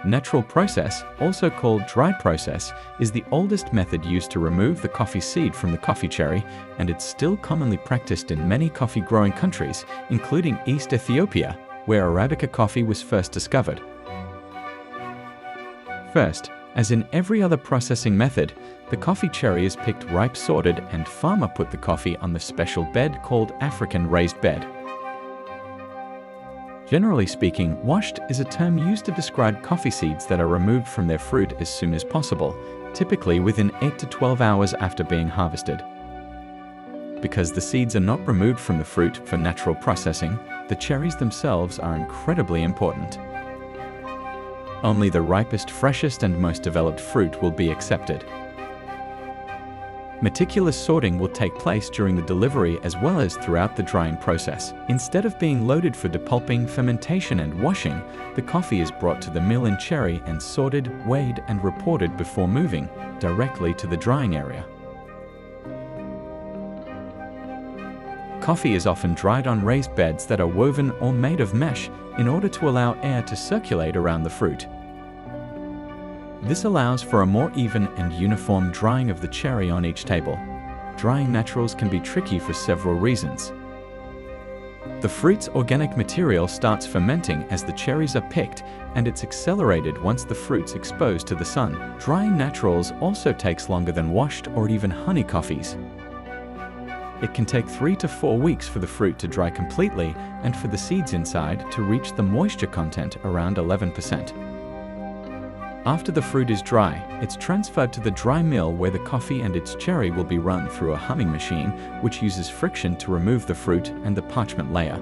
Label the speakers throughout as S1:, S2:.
S1: Natural process, also called dry process, is the oldest method used to remove the coffee seed from the coffee cherry, and it's still commonly practiced in many coffee-growing countries, including East Ethiopia, where Arabica coffee was first discovered. First, as in every other processing method, the coffee cherry is picked ripe sorted and farmer put the coffee on the special bed called African raised bed. Generally speaking, washed is a term used to describe coffee seeds that are removed from their fruit as soon as possible, typically within 8 to 12 hours after being harvested. Because the seeds are not removed from the fruit for natural processing, the cherries themselves are incredibly important. Only the ripest, freshest, and most developed fruit will be accepted. Meticulous sorting will take place during the delivery as well as throughout the drying process. Instead of being loaded for depulping, fermentation, and washing, the coffee is brought to the mill in Cherry and sorted, weighed, and reported before moving directly to the drying area. Coffee is often dried on raised beds that are woven or made of mesh in order to allow air to circulate around the fruit. This allows for a more even and uniform drying of the cherry on each table. Drying naturals can be tricky for several reasons. The fruit's organic material starts fermenting as the cherries are picked, and it's accelerated once the fruit's exposed to the sun. Drying naturals also takes longer than washed or even honey coffees. It can take 3 to 4 weeks for the fruit to dry completely and for the seeds inside to reach the moisture content around 11%. After the fruit is dry, it's transferred to the dry mill where the coffee and its cherry will be run through a humming machine which uses friction to remove the fruit and the parchment layer.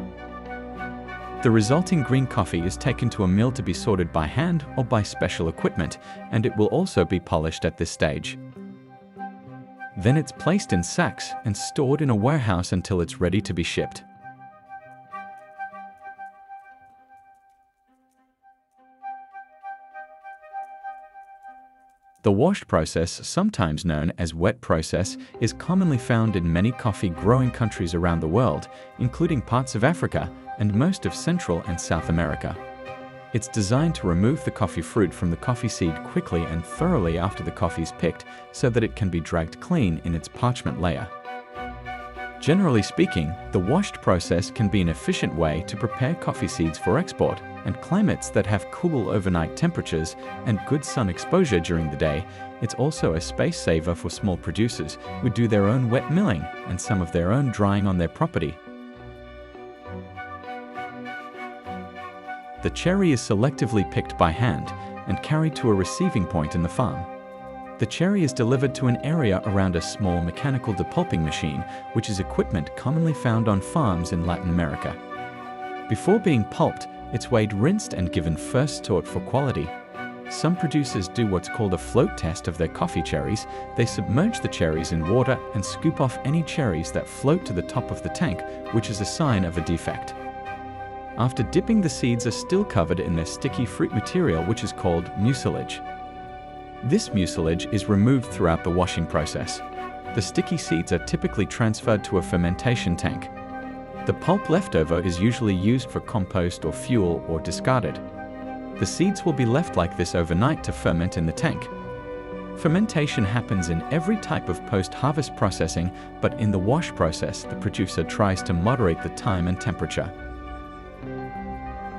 S1: The resulting green coffee is taken to a mill to be sorted by hand or by special equipment, and it will also be polished at this stage. Then it's placed in sacks and stored in a warehouse until it's ready to be shipped. The washed process, sometimes known as wet process, is commonly found in many coffee-growing countries around the world, including parts of Africa and most of Central and South America. It's designed to remove the coffee fruit from the coffee seed quickly and thoroughly after the coffee is picked so that it can be dragged clean in its parchment layer. Generally speaking, the washed process can be an efficient way to prepare coffee seeds for export, and climates that have cool overnight temperatures and good sun exposure during the day, it's also a space saver for small producers who do their own wet milling and some of their own drying on their property. The cherry is selectively picked by hand and carried to a receiving point in the farm. The cherry is delivered to an area around a small mechanical depulping machine, which is equipment commonly found on farms in Latin America. Before being pulped, it's weighed, rinsed, and given first sort for quality. Some producers do what's called a float test of their coffee cherries. They submerge the cherries in water and scoop off any cherries that float to the top of the tank, which is a sign of a defect. After dipping, the seeds are still covered in their sticky fruit material, which is called mucilage. This mucilage is removed throughout the washing process. The sticky seeds are typically transferred to a fermentation tank. The pulp leftover is usually used for compost or fuel or discarded. The seeds will be left like this overnight to ferment in the tank. Fermentation happens in every type of post-harvest processing, but in the wash process, the producer tries to moderate the time and temperature.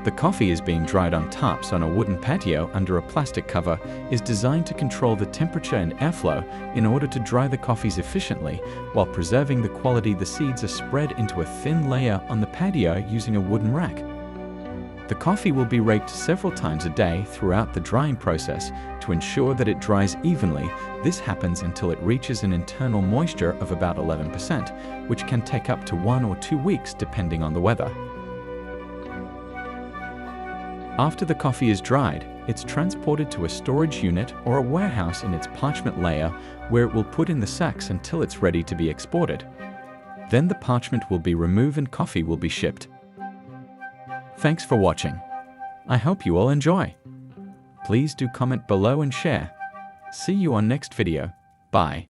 S1: The coffee is being dried on tarps on a wooden patio under a plastic cover is designed to control the temperature and airflow in order to dry the coffees efficiently while preserving the quality. The seeds are spread into a thin layer on the patio using a wooden rack. The coffee will be raked several times a day throughout the drying process to ensure that it dries evenly. This happens until it reaches an internal moisture of about 11%, which can take up to 1 or 2 weeks depending on the weather. After the coffee is dried, it's transported to a storage unit or a warehouse in its parchment layer where it will put in the sacks until it's ready to be exported. Then the parchment will be removed and coffee will be shipped. Thanks for watching. I hope you all enjoy. Please do comment below and share. See you on next video. Bye.